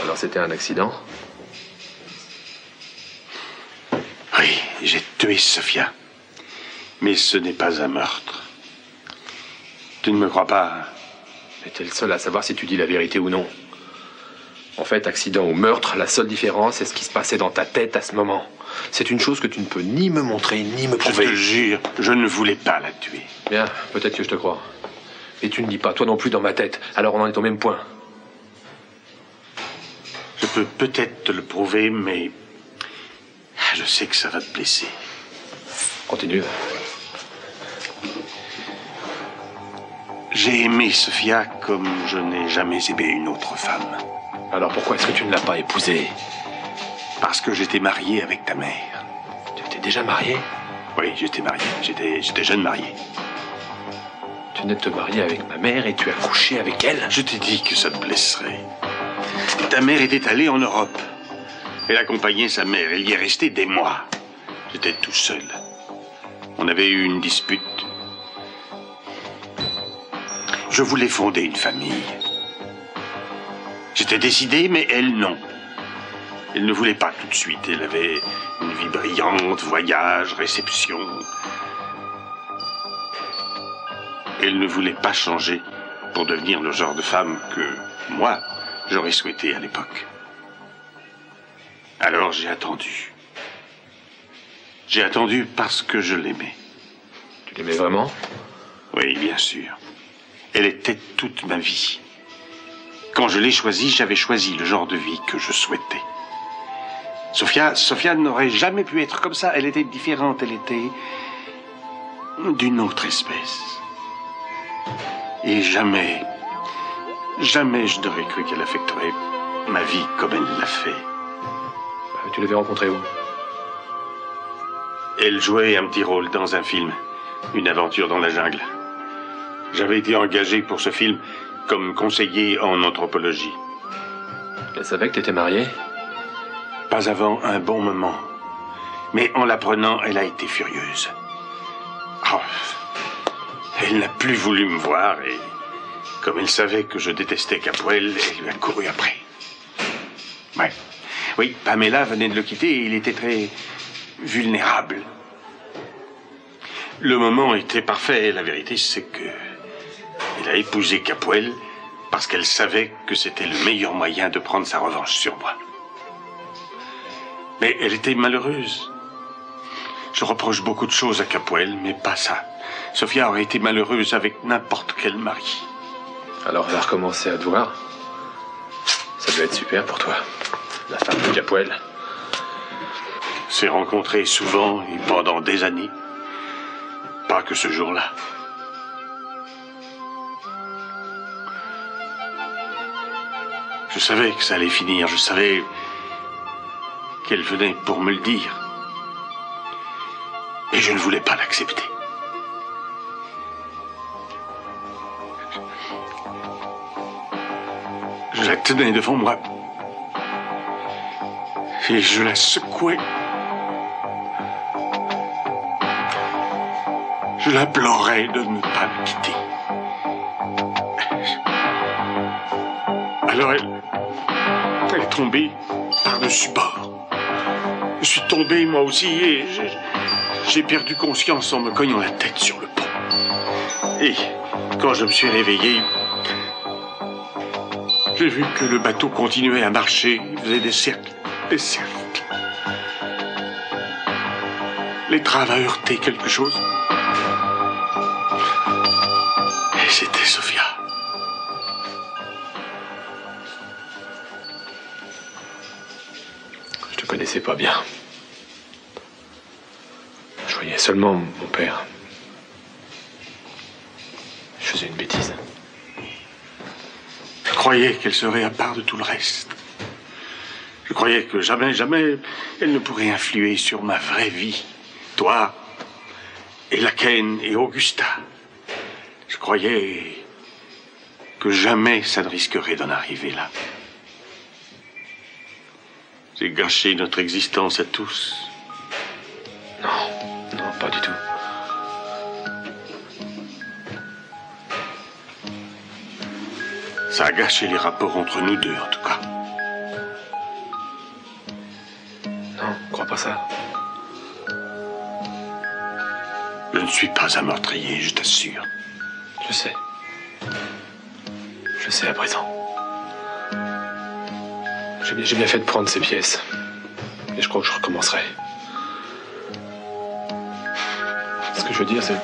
Alors c'était un accident? Oui, j'ai tué Sofia. Mais ce n'est pas un meurtre. Tu ne me crois pas? Mais t'es le seul à savoir si tu dis la vérité ou non. En fait, accident ou meurtre, la seule différence, c'est ce qui se passait dans ta tête à ce moment. C'est une chose que tu ne peux ni me montrer, ni me prouver. Je te jure, je ne voulais pas la tuer. Bien, peut-être que je te crois. Mais tu ne dis pas, toi non plus dans ma tête. Alors on en est au même point. Je peux peut-être te le prouver, mais je sais que ça va te blesser. Continue. J'ai aimé Sofia comme je n'ai jamais aimé une autre femme. Alors pourquoi est-ce que tu ne l'as pas épousée? Parce que j'étais marié avec ta mère. Tu étais déjà marié? Oui, j'étais marié. J'étais jeune marié. Tu venais de te marier avec ma mère et tu as couché avec elle? Je t'ai dit que ça te blesserait. Ta mère était allée en Europe. Elle accompagnait sa mère. Elle y est restée des mois. J'étais tout seul. On avait eu une dispute. Je voulais fonder une famille. J'étais décidé, mais elle, non. Elle ne voulait pas tout de suite. Elle avait une vie brillante, voyage, réception. Elle ne voulait pas changer pour devenir le genre de femme que, moi, j'aurais souhaité à l'époque. Alors j'ai attendu. J'ai attendu parce que je l'aimais. Tu l'aimais vraiment? Oui, bien sûr. Elle était toute ma vie. Quand je l'ai choisie, j'avais choisi le genre de vie que je souhaitais. Sofia n'aurait jamais pu être comme ça. Elle était différente, elle était d'une autre espèce. Et jamais je n'aurais cru qu'elle affecterait ma vie comme elle l'a fait. Tu l'avais rencontrée où? Elle jouait un petit rôle dans un film, Une aventure dans la jungle. J'avais été engagé pour ce film comme conseiller en anthropologie. Elle savait que t'étais marié? Pas avant un bon moment. Mais en l'apprenant, elle a été furieuse. Oh, elle n'a plus voulu me voir et, comme elle savait que je détestais Capoel, elle lui a couru après. Ouais. Oui, Pamela venait de le quitter et il était très vulnérable. Le moment était parfait. La vérité, c'est que elle a épousé Capoel parce qu'elle savait que c'était le meilleur moyen de prendre sa revanche sur moi. Mais elle était malheureuse. Je reproche beaucoup de choses à Capoel, mais pas ça. Sofia aurait été malheureuse avec n'importe quel mari. Alors elle a recommencé à te voir? Ça doit être super pour toi. La femme de Capoel. S'est rencontrés souvent et pendant des années. Pas que ce jour-là. Je savais que ça allait finir. Je savais qu'elle venait pour me le dire. Et je ne voulais pas l'accepter. Je la tenais devant moi. Et je la secouais. Je l'implorais de ne pas me quitter. Alors elle est tombée par-dessus bord. Je suis tombé moi aussi et j'ai perdu conscience en me cognant la tête sur le pont. Et quand je me suis réveillé, j'ai vu que le bateau continuait à marcher. Il faisait des cercles, des cercles. L'étrave a heurté quelque chose. Et c'était Sofia. Je te connaissais pas bien. Je voyais seulement mon père. Je faisais une bêtise. Je croyais qu'elle serait à part de tout le reste. Je croyais que jamais elle ne pourrait influer sur ma vraie vie. Toi, et Laken et Augusta. Je croyais que jamais ça ne risquerait d'en arriver là. J'ai gâché notre existence à tous. Non, pas du tout. Ça a gâché les rapports entre nous deux, en tout cas. pas ça. Je ne suis pas un meurtrier, je t'assure. Je sais. Je sais à présent. J'ai bien fait de prendre ces pièces. Et je crois que je recommencerai. Ce que je veux dire, c'est...